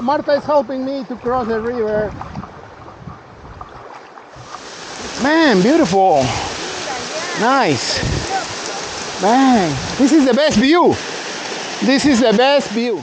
Marta is helping me to cross the river. Man, beautiful. Nice. Man, this is the best view. This is the best view.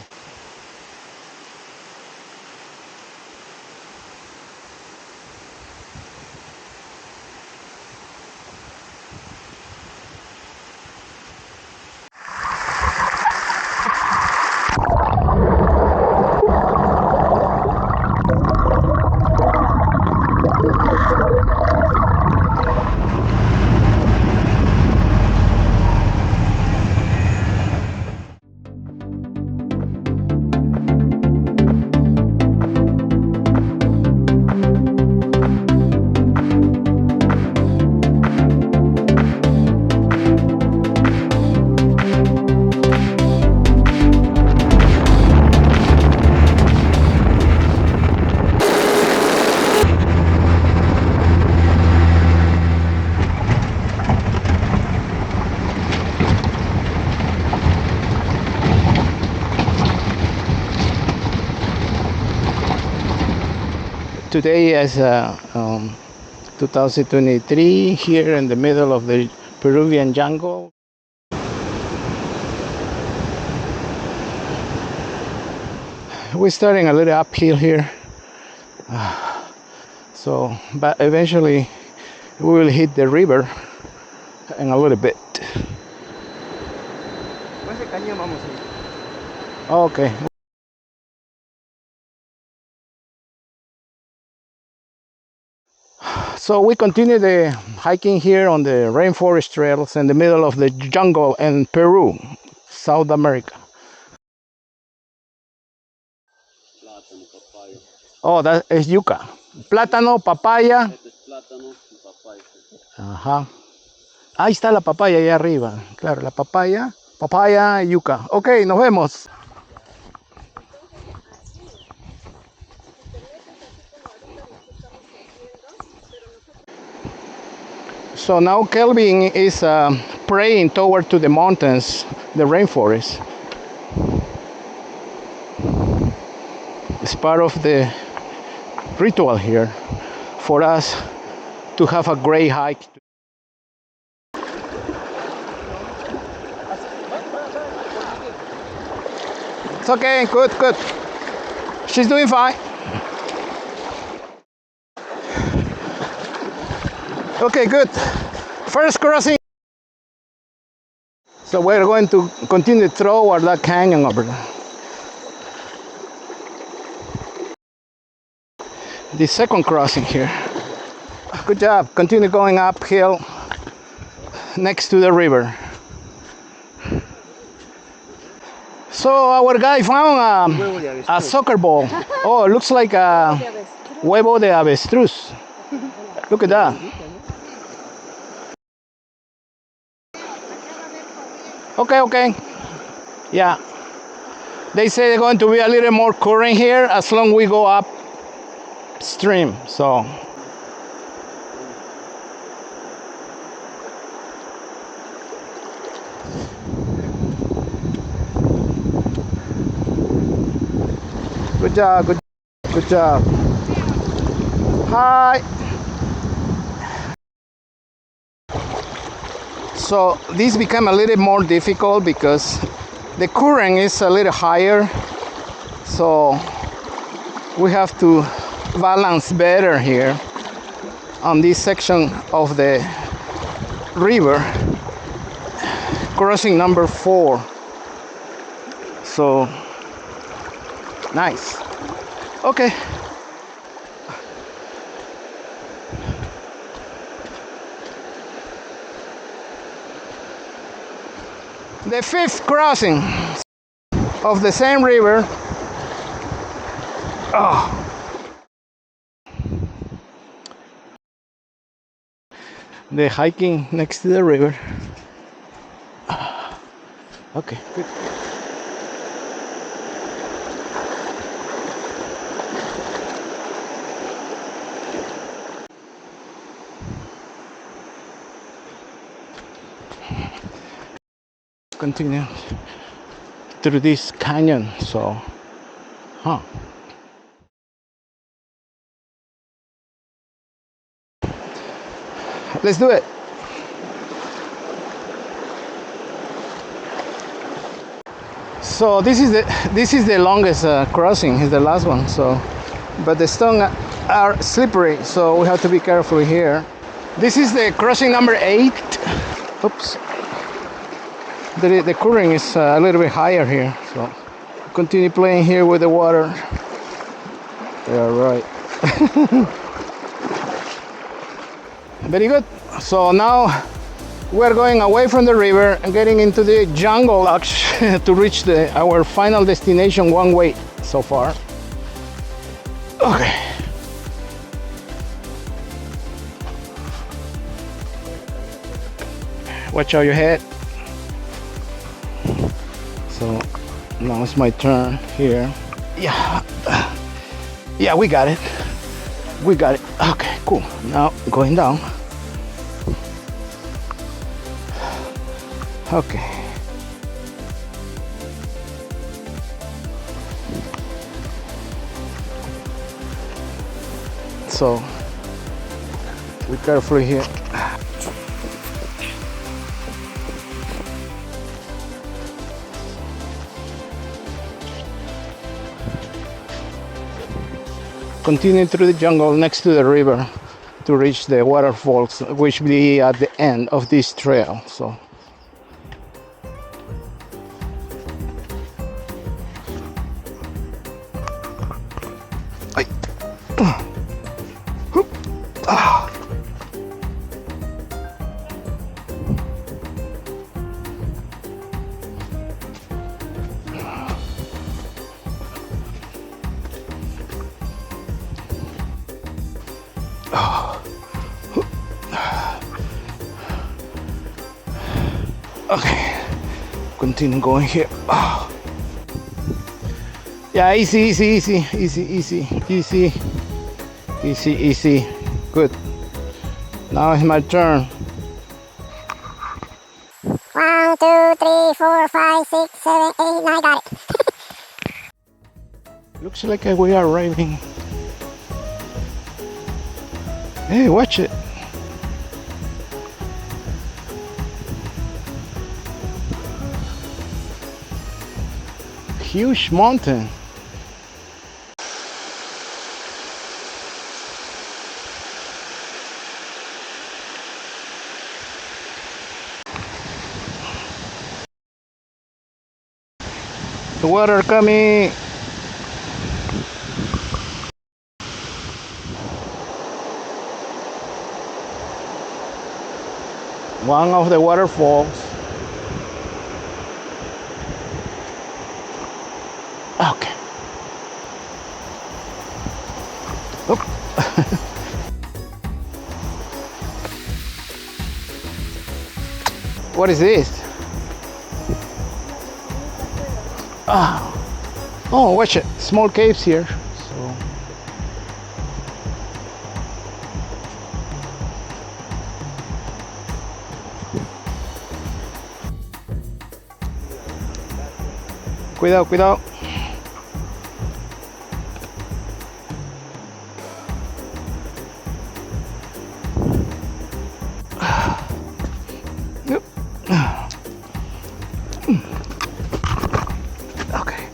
Today is 2023 here in the middle of the Peruvian jungle. We're starting a little uphill here, but eventually we will hit the river in a little bit. Okay. So we continue the hiking here on the rainforest trails in the middle of the jungle in Peru, South America. Oh, that is yuca. Plátano, papaya. Ajá. Ahí está la papaya, allá arriba. Claro, la papaya, yuca. Ok, nos vemos. So now Kelvin is praying toward to the mountains, the rainforest. It's part of the ritual here for us to have a great hike. It's okay, good, good. She's doing fine. Okay, good. First crossing. So we're going to continue through that canyon over there. The second crossing here. Good job. Continue going uphill next to the river. So our guy found a soccer ball. Oh, it looks like a huevo de avestruz. Look at that. Okay. Yeah. They say they're going to be a little more current here as long as we go upstream. So. Good job. Hi. So this became a little more difficult because the current is a little higher. So we have to balance better here on this section of the river, crossing number 4. So nice. Okay. The 5th crossing of the same river. Oh. The hiking next to the river. Okay, good. Continue through this canyon. So, Let's do it. So this is the longest crossing. Is the last one. So, but the stones are slippery, so we have to be careful here. This is the crossing number 8. Oops. The current is a little bit higher here, so continue playing here with the water. Yeah, right. Very good. So now we're going away from the river and getting into the jungle actually, to reach our final destination one way so far. Okay. Watch out your head. So now it's my turn here. Yeah, we got it. Okay, cool. Now going down. Okay. So be careful here. Continue through the jungle next to the river to reach the waterfalls, which will be at the end of this trail. So okay, continue going here. Yeah, easy. Good. Now it's my turn. 1, 2, 3, 4, 5, 6, 7, 8, 9, got it. Looks like we are arriving. Hey, watch it. Huge mountain. The water coming. One of the waterfalls. Okay. Oop. What is this? Oh, watch it. Small caves here. So cuidado. Okay.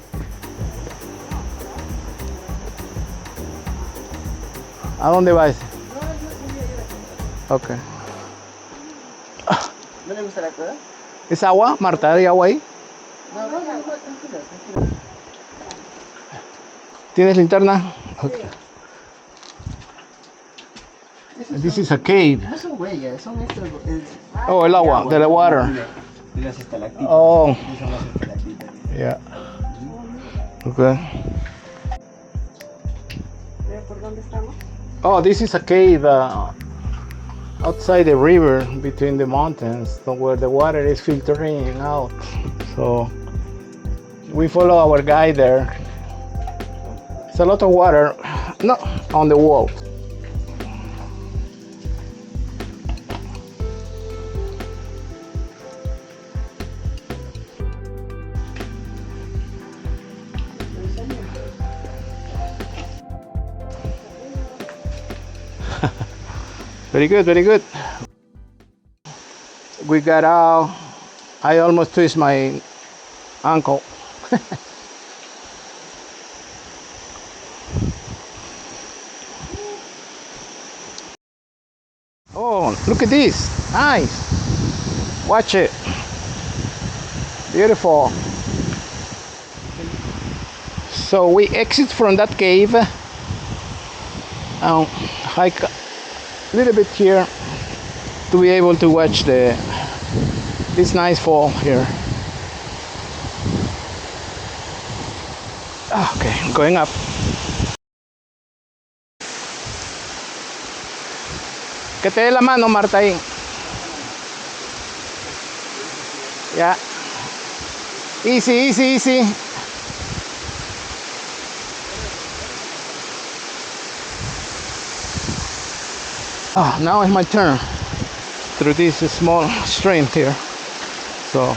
¿A dónde va ese? Okay. ¿No le gusta la cueva? ¿Es agua, Marta? ¿Hay agua ahí? No, tranquilo. ¿Tienes linterna? Okay. This is a cave. No son huellas, son estos. Oh, el agua, de la water. De las estalactitas. Oh, Son las estalactitas. yeah. Okay. ¿Por dónde estamos? Oh, this is a cave outside the river between the mountains, where the water is filtering out. So we follow our guide there. It's a lot of water, not on the wall. Very good. We got out. I almost twist my ankle. Oh, look at this. Nice. Watch it. Beautiful. So we exit from that cave. Hike a little bit here to be able to watch this nice fall here. Okay, I'm going up. Que te dé la mano, Marta, ahí. Yeah. Easy, easy, easy. Oh, now it's my turn through this small stream here. So,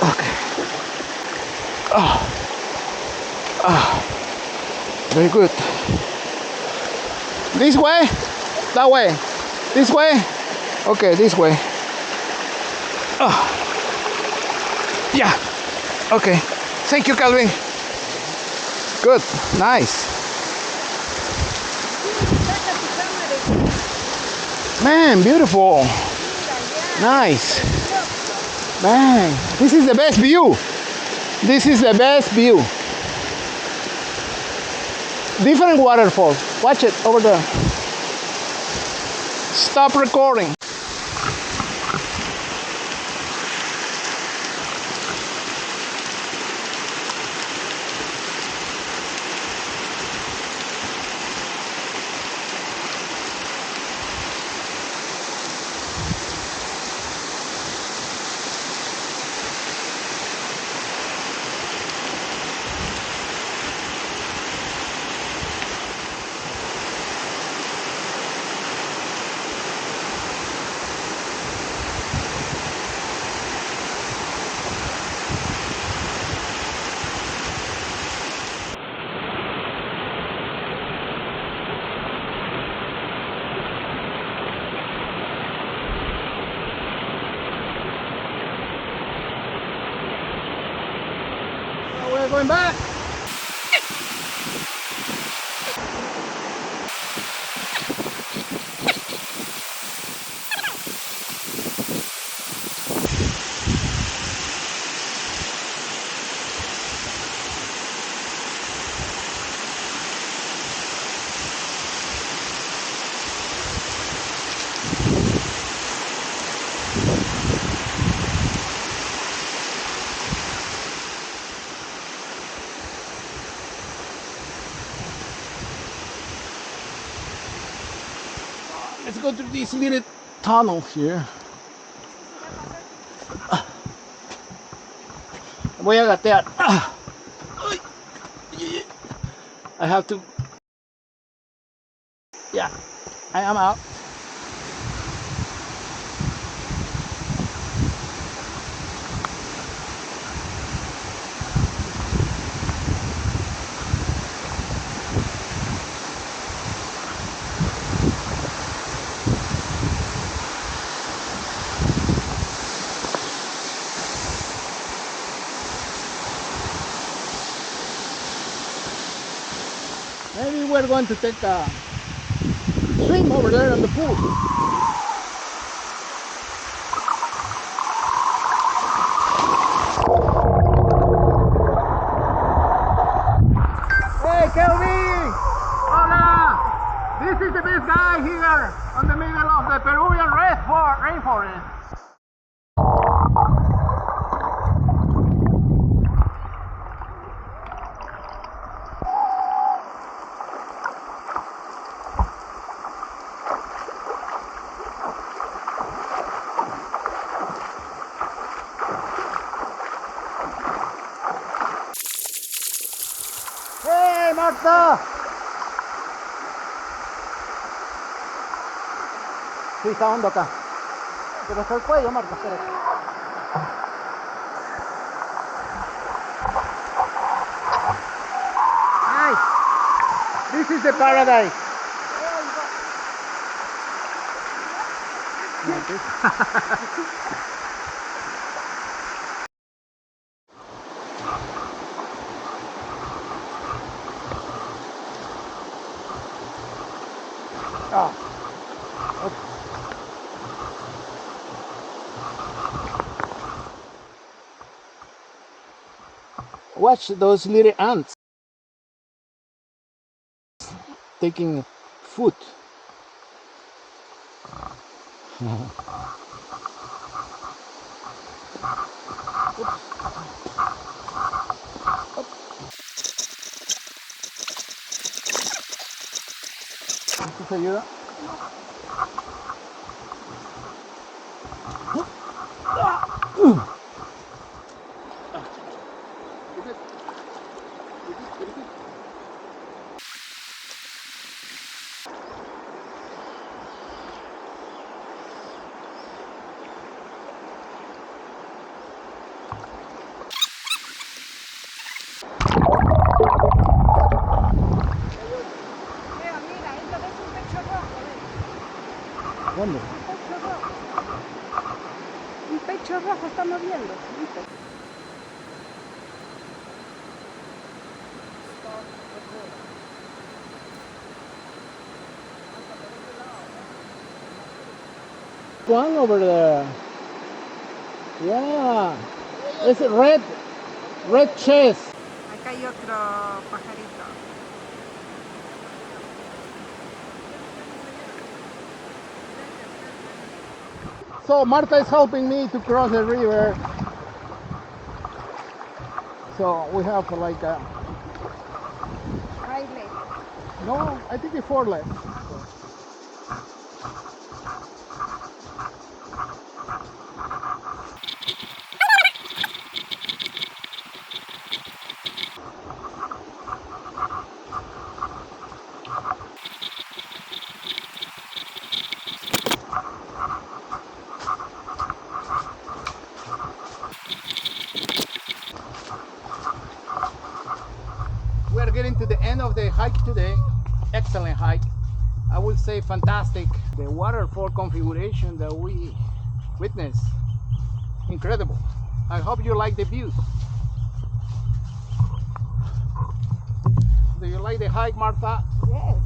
okay. Very good. This way? That way? This way? Okay, this way. Yeah. Okay. Thank you, Calvin. Good. Nice. Man, beautiful. Nice. Man, this is the best view. This is the best view. Different waterfall. Watch it over there. Stop recording. We're going back. Let's go through this little tunnel here. Voy a gatear. I have to. Yeah, I am out. Maybe we're going to take a swim over there in the pool. Hey, Kelvin! Hola! This is the best guy here on the middle of the Peruvian rainforest. ¡Hey, Marta! Sí, está hondo acá. Pero hasta el cuello, Marta, espérate. Nice! This is the paradise. Ah. Watch those little ants taking food. ¿Esto te ayuda? Mira, esto es un pecho rojo, ¿ves? ¿Dónde? Un pecho rojo. Un pecho rojo está moviendo, ¿viste? One over there. Yeah. It's red chest. Acá hay otro pajarito. So Marta is helping me to cross the river. So we have like a, Right leg. no, I think it's 4 left. We are getting to the end of the hike today. Excellent hike. I would say fantastic. The waterfall configuration that we witnessed, incredible. I hope you like the views. Do you like the hike, Martha? Yes.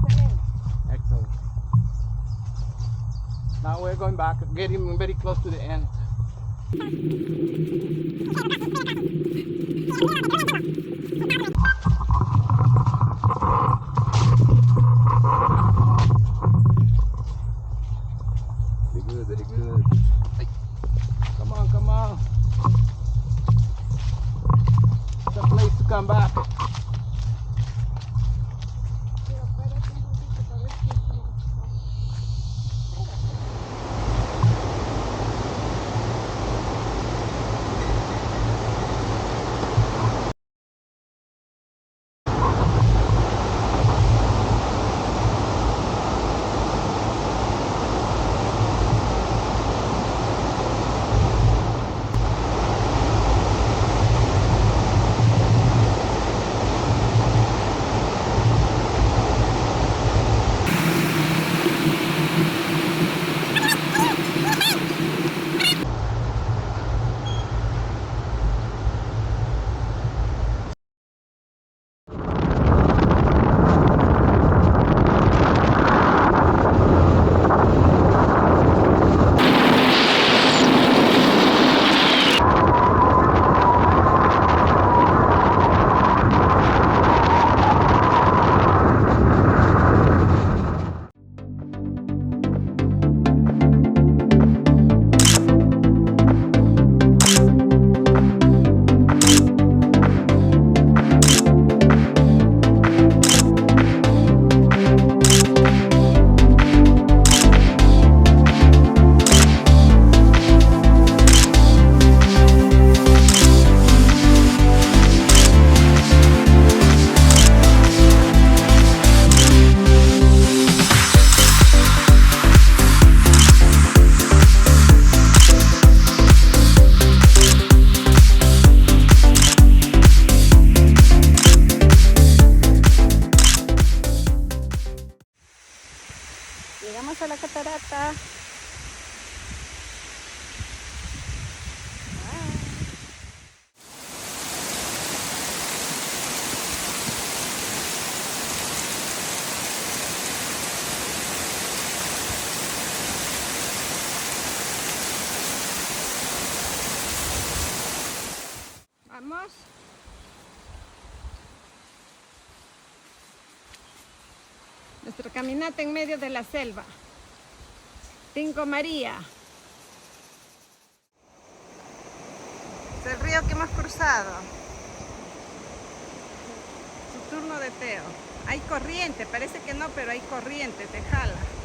Excelente. Excellent. Now we're going back, getting very close to the end. Very good, very good. Ay. Come on, come on. It's a place to come back. Pero espérate un poquito para ver si estamos. Vamos. Nuestra caminata en medio de la selva. Cinco María. Es el río que hemos cruzado. Su turno de teo. Hay corriente, parece que no, pero hay corriente, te jala.